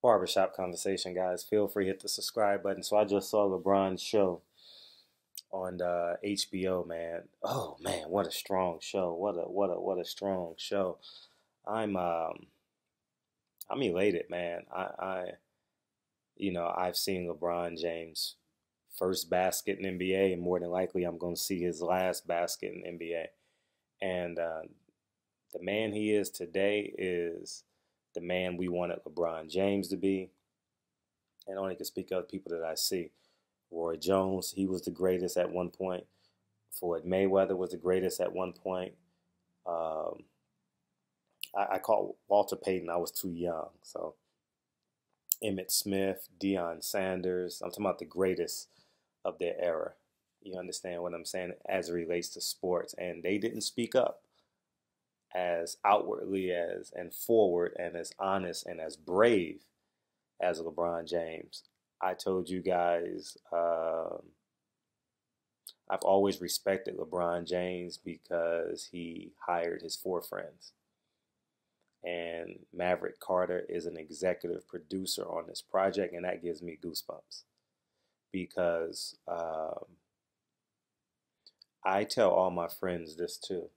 Barbershop conversation, guys. Feel free to hit the subscribe button. So I just saw LeBron's show on HBO, man. Oh man, what a strong show! What a strong show. I'm I'm elated, man. I've seen LeBron James first basket in NBA, and more than likely I'm going to see his last basket in NBA. And the man he is today is the man we wanted LeBron James to be. And I only can speak of the people that I see. Roy Jones, he was the greatest at one point. Floyd Mayweather was the greatest at one point. Um, I called Walter Payton. I was too young. So Emmett Smith, Deion Sanders. I'm talking about the greatest of their era. You understand what I'm saying as it relates to sports. And they didn't speak up as outwardly as and forward and as honest and as brave as LeBron James. I told you guys, I've always respected LeBron James because he hired his four friends. And Maverick Carter is an executive producer on this project, and that gives me goosebumps because I tell all my friends this too.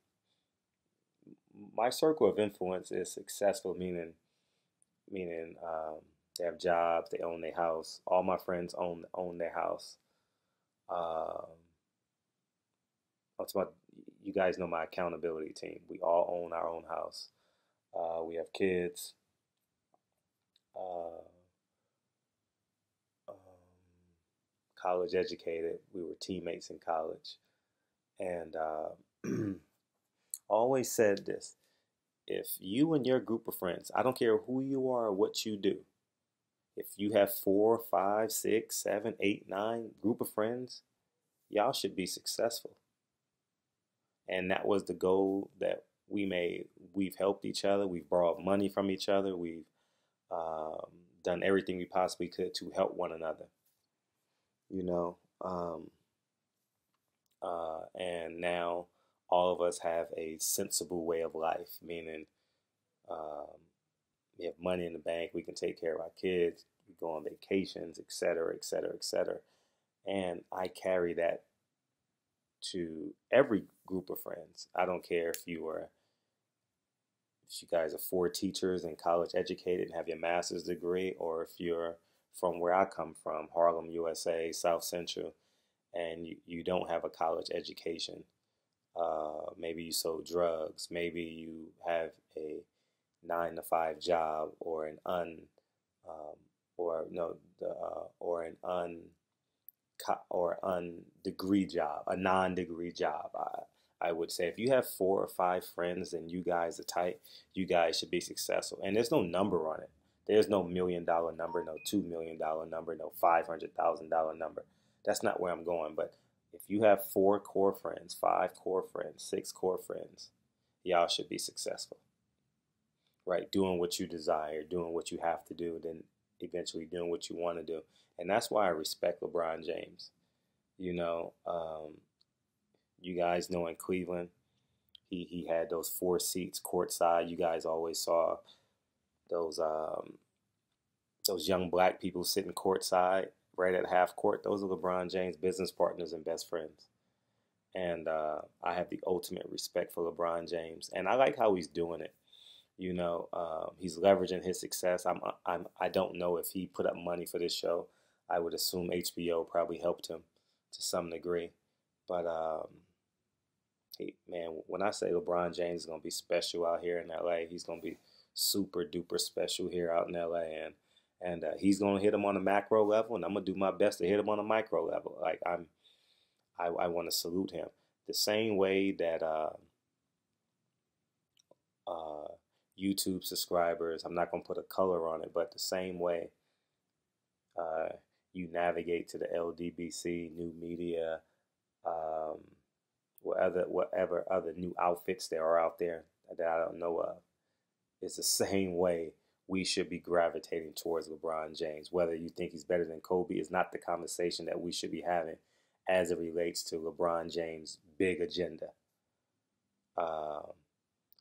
My circle of influence is successful, meaning they have jobs, they own their house. All my friends own their house. Um, I'm talking about, you guys know my accountability team. We all own our own house. We have kids. Uh, um, College educated. We were teammates in college, and always said this: if you and your group of friends, I don't care who you are or what you do, if you have four, five, six, seven, eight, nine group of friends, y'all should be successful. And that was the goal that we made. We've helped each other. We've borrowed money from each other. We've um, done everything we possibly could to help one another. You know, and now all of us have a sensible way of life, meaning um, we have money in the bank. We can take care of our kids. We go on vacations, et cetera, et cetera, et cetera. And I carry that to every group of friends. I don't care if you guys are four teachers and college educated and have your master's degree, or if you're from where I come from, Harlem, USA, South Central, and you don't have a college education. Maybe you sold drugs. Maybe you have a 9 to 5 job, or an um, or no, or an undegree job, a non-degree job. I would say if you have 4 or 5 friends and you guys are tight, you guys should be successful. And there's no number on it. There's no $1 million number, no $2 million number, no $500,000 number. That's not where I'm going. But if you have 4 core friends, 5 core friends, 6 core friends, y'all should be successful, right? Doing what you desire, doing what you have to do, then eventually doing what you want to do. And that's why I respect LeBron James. You know, you guys know in Cleveland, he had those 4 seats courtside. You guys always saw those those young black people sitting courtside right at half court. Those are LeBron James' business partners and best friends. And I have the ultimate respect for LeBron James, and I like how he's doing it. He's leveraging his success. I don't know if he put up money for this show. I would assume HBO probably helped him to some degree. But man, when I say LeBron James is gonna be special out here in LA, he's gonna be super duper special here out in LA, and he's gonna hit him on a macro level, and I'm gonna do my best to hit him on a micro level. Like I want to salute him the same way that uh, YouTube subscribers. I'm not gonna put a color on it, but the same way uh, you navigate to the LDBC, new media, um, whatever other new outfits there are out there that I don't know of. It's the same way we should be gravitating towards LeBron James. Whether you think he's better than Kobe is not the conversation that we should be having as it relates to LeBron James' big agenda. Um,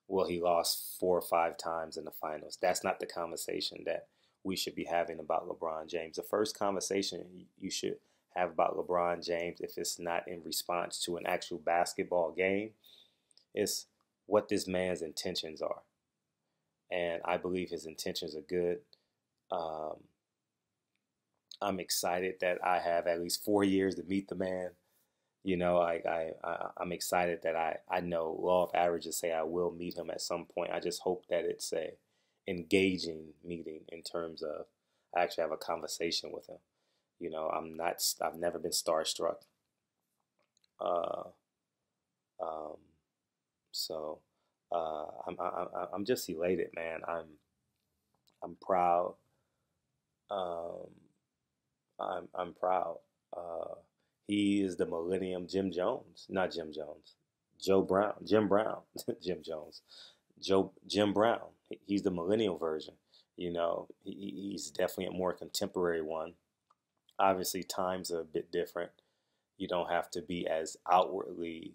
well, he lost 4 or 5 times in the finals. That's not the conversation that we should be having about LeBron James. The first conversation you should have about LeBron James, if it's not in response to an actual basketball game, is what this man's intentions are. And I believe his intentions are good. Um, I'm excited that I have at least 4 years to meet the man. You know, I'm excited that I know law of averages say I will meet him at some point. I just hope that it's a engaging meeting in terms of I actually have a conversation with him. You know, I've never been starstruck. Uh, um, so I'm just elated, man. I'm proud. Um, I'm proud. Uh, he is the Millennium Jim Jones, not Jim Jones, Joe Brown, Jim Brown, Jim Jones, Jim Brown. He's the millennial version. You know, he's definitely a more contemporary one. Obviously, times are a bit different. You don't have to be as outwardly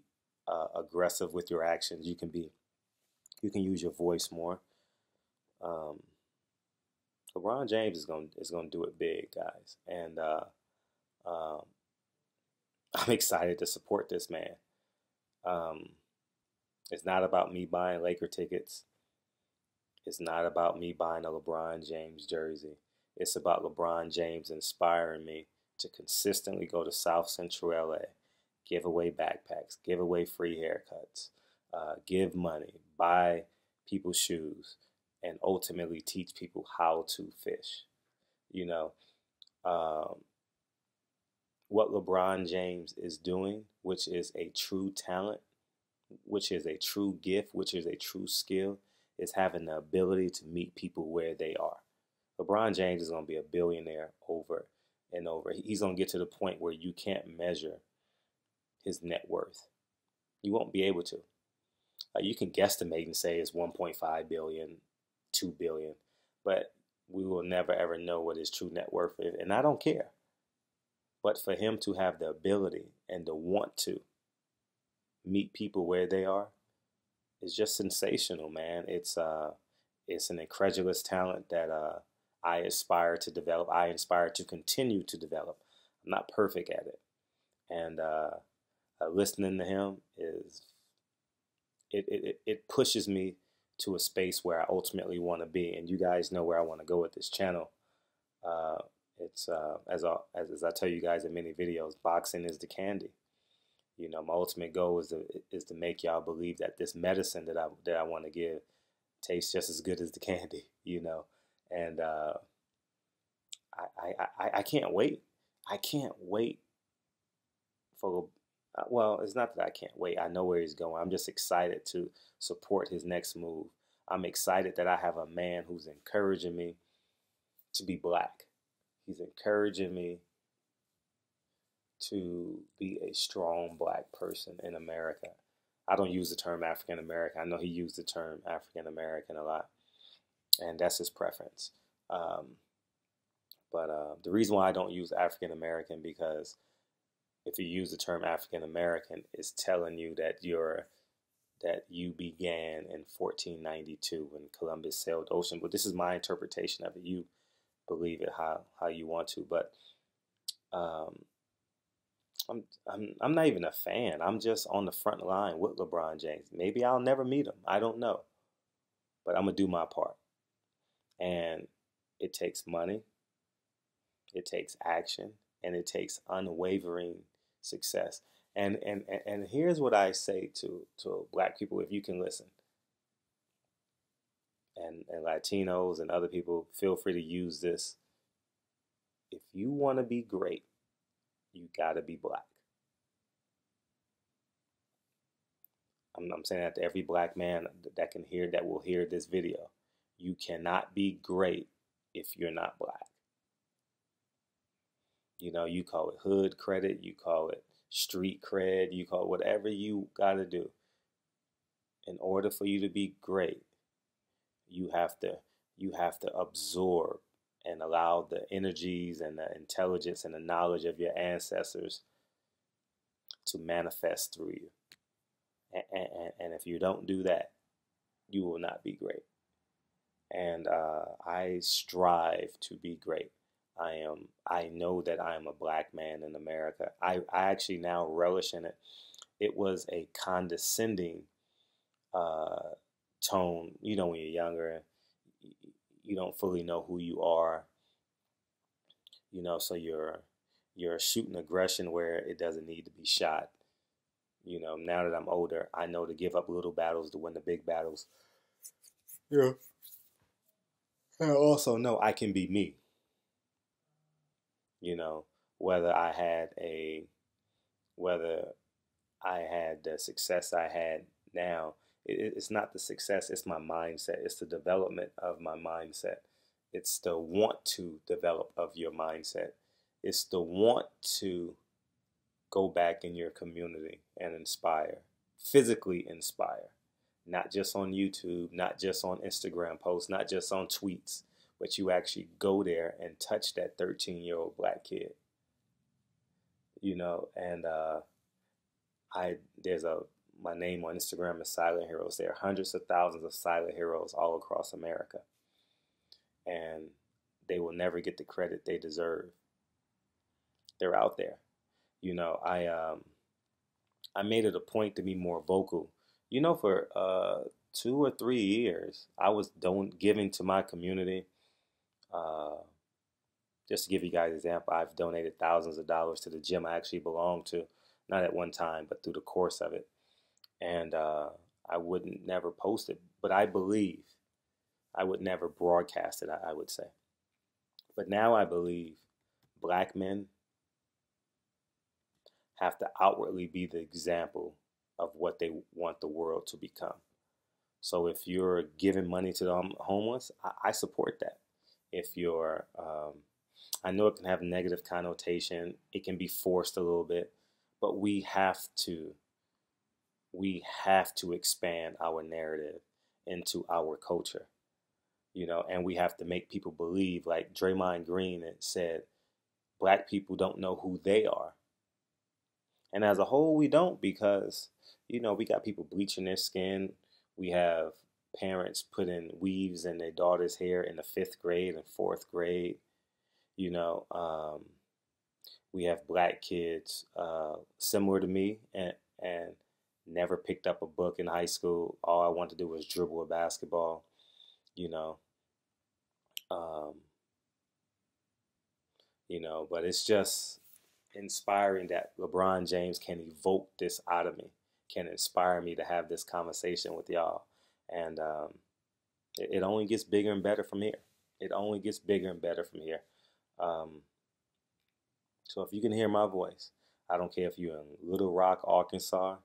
aggressive with your actions. You can use your voice more. Um, LeBron James is gonna do it big, guys, and um, I'm excited to support this man. Um, it's not about me buying Laker tickets. It's not about me buying a LeBron James jersey. It's about LeBron James inspiring me to consistently go to South Central LA, give away backpacks, give away free haircuts, give money, buy people shoes, and ultimately teach people how to fish. You know, um, what LeBron James is doing, which is a true talent, which is a true gift, which is a true skill, is having the ability to meet people where they are. LeBron James is going to be a billionaire over and over. He's going to get to the point where you can't measure his net worth. You won't be able to. You can guesstimate and say it's 1.5 billion, 2 billion, but we will never ever know what his true net worth is, and I don't care. But for him to have the ability and the want to meet people where they are is just sensational, man. It's an incredulous talent that I aspire to develop. I aspire to continue to develop. I'm not perfect at it, and listening to him is it pushes me to a space where I ultimately want to be. And you guys know where I want to go with this channel. Uh, it's as I tell you guys in many videos, boxing is the candy. You know, my ultimate goal is to make y'all believe that this medicine that I want to give tastes just as good as the candy. You know, and I can't wait. I can't wait for. Well, it's not that I can't wait. I know where he's going. I'm just excited to support his next move. I'm excited that I have a man who's encouraging me to be black. He's encouraging me to be a strong black person in America. I don't use the term African American. I know he used the term African American a lot, and that's his preference. Um, but the reason why I don't use African American, because if you use the term African American, it's telling you that you began in 1492 when Columbus sailed the ocean. But this is my interpretation of it. You believe it how you want to, but um, I'm not even a fan. I'm just on the front line with LeBron James. Maybe I'll never meet him. I don't know, but I'm gonna do my part. And it takes money, it takes action, and it takes unwavering success. And here's what I say to black people, if you can listen, and Latinos and other people, feel free to use this. If you want to be great, you gotta be black. I'm saying that to every black man that will hear this video. You cannot be great if you're not black. You know, you call it hood credit, you call it street cred, you call it whatever you got to do. In order for you to be great, you have to absorb and allow the energies and the intelligence and the knowledge of your ancestors to manifest through you. And if you don't do that, you will not be great. and I strive to be great. I know that I am a black man in America. I actually now relish in it. It was a condescending uh, tone. You know, when you're younger, you don't fully know who you are. You know, so you're shooting aggression where it doesn't need to be shot. You know, now that I'm older, I know to give up little battles to win the big battles. Yeah. I also know I can be me. You know, whether I had a whether I had the success I had now, it's not the success, it's my mindset. It's the development of my mindset. It's the want to develop of your mindset. It's the want to go back in your community and inspire, physically inspire, not just on YouTube, not just on Instagram posts, not just on tweets, but you actually go there and touch that 13-year-old black kid, you know, and I there's a my name on Instagram is Silent Heroes. There are hundreds of thousands of silent heroes all across America, and they will never get the credit they deserve. They're out there. You know, I made it a point to be more vocal. You know, for 2 or 3 years, I was giving to my community. Uh, just to give you guys an example, I've donated thousands of dollars to the gym I actually belong to, not at one time, but through the course of it. And I wouldn't never post it, but I believe I would never broadcast it, I would say. But now I believe black men have to outwardly be the example of what they want the world to become. So if you're giving money to the homeless, I support that. If you're, I know it can have negative connotation, it can be forced a little bit, but we have to expand our narrative into our culture, you know, and we have to make people believe, like Draymond Green had said, black people don't know who they are. And as a whole, we don't, because, you know, we got people bleaching their skin. We have parents putting weaves in their daughter's hair in the fifth grade and fourth grade. You know, we have black kids similar to me and never picked up a book in high school. All I wanted to do was dribble a basketball, you know. Um, but it's just inspiring that LeBron James can evoke this out of me, can inspire me to have this conversation with y'all. And it only gets bigger and better from here. It only gets bigger and better from here. Um, so if you can hear my voice, I don't care if you're in Little Rock, Arkansas,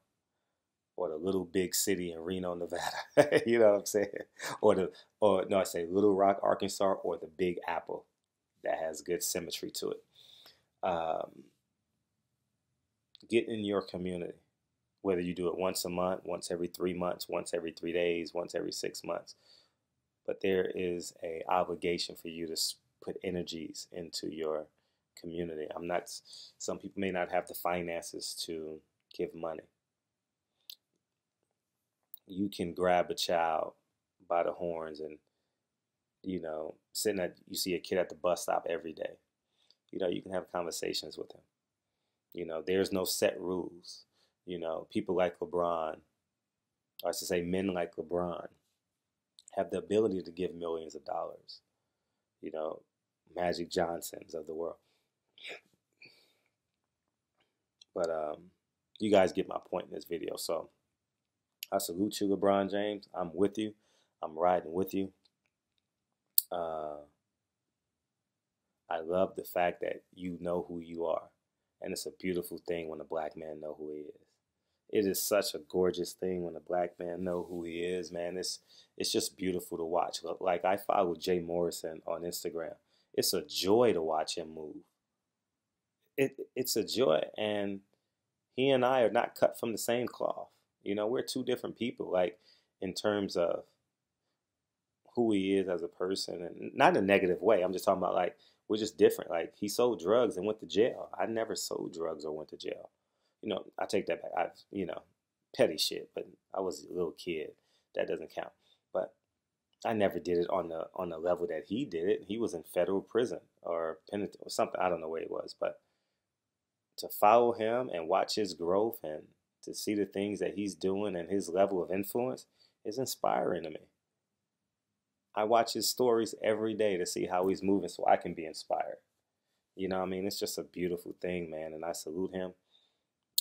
or the little big city in Reno, Nevada. You know what I'm saying? Or no, I say Little Rock, Arkansas, or the Big Apple that has good symmetry to it. Um, get in your community, whether you do it once a month, once every 3 months, once every 3 days, once every 6 months. But there is a obligation for you to put energies into your community. Some people may not have the finances to give money. You can grab a child by the horns and, you see a kid at the bus stop every day. You can have conversations with him. There's no set rules. People like LeBron, or I should say men like LeBron, have the ability to give millions of dollars. Magic Johnsons of the world. But you guys get my point in this video. So I salute you, LeBron James. I'm with you. I'm riding with you. I love the fact that you know who you are. And it's a beautiful thing when a black man know who he is. It is such a gorgeous thing when a black man know who he is, man. It's just beautiful to watch. Like, I follow Jay Morrison on Instagram. It's a joy to watch him move. It's a joy, and he and I are not cut from the same cloth. We're two different people, like, in terms of who he is as a person, and not in a negative way. I'm just talking about, like, we're just different. Like, he sold drugs and went to jail. I never sold drugs or went to jail. I take that back. Petty shit, but I was a little kid. That doesn't count. But I never did it on the level that he did it. He was in federal prison or penitentiary or something. I don't know where he was, but to follow him and watch his growth and to see the things that he's doing and his level of influence is inspiring to me. I watch his stories every day to see how he's moving so I can be inspired. You know what I mean? It's just a beautiful thing, man, and I salute him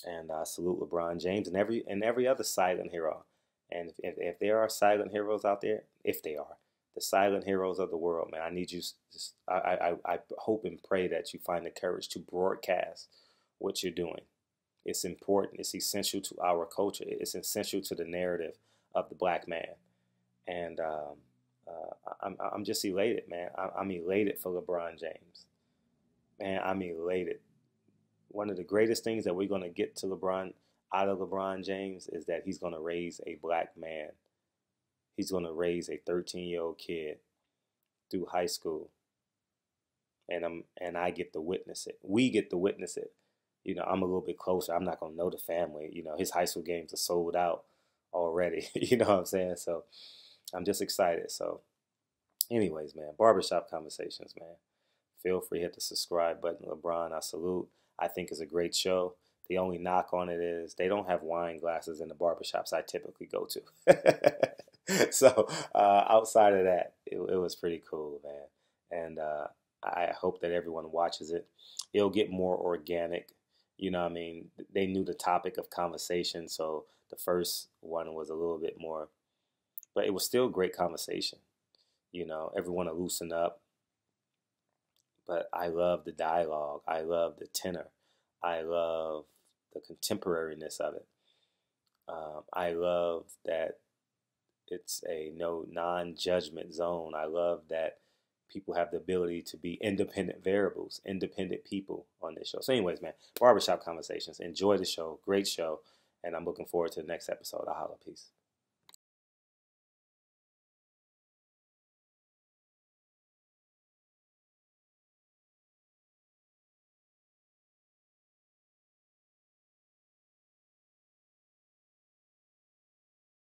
and I salute LeBron James and every other silent hero. And if there are silent heroes out there, if they are, the silent heroes of the world, man, I need you. I hope and pray that you find the courage to broadcast what you're doing. It's important. It's essential to our culture. It's essential to the narrative of the black man. And I'm just elated, man. I'm elated for LeBron James. Man, I'm elated. One of the greatest things that we're going to get to LeBron out of LeBron James is that he's going to raise a black man. He's going to raise a 13-year-old kid through high school, and I get to witness it. We get to witness it. You know, I'm a little bit closer. I'm not going to know the family. You know, his high school games are sold out already. You know what I'm saying? So I'm just excited. So anyways, man, barbershop conversations, man. Feel free to hit the subscribe button. LeBron, I salute. I think it's a great show. The only knock on it is they don't have wine glasses in the barbershops I typically go to. So outside of that, it was pretty cool, man. And I hope that everyone watches it. It'll get more organic. You know what I mean? They knew the topic of conversation, so the first one was a little bit more, but it was still great conversation. You know, everyone to loosen up. But I love the dialogue. I love the tenor. I love the contemporariness of it. I love that it's a no non-judgment zone. I love that people have the ability to be independent variables, independent people on this show. So anyways, man, barbershop conversations. Enjoy the show. Great show. And I'm looking forward to the next episode. I'll holla. Peace.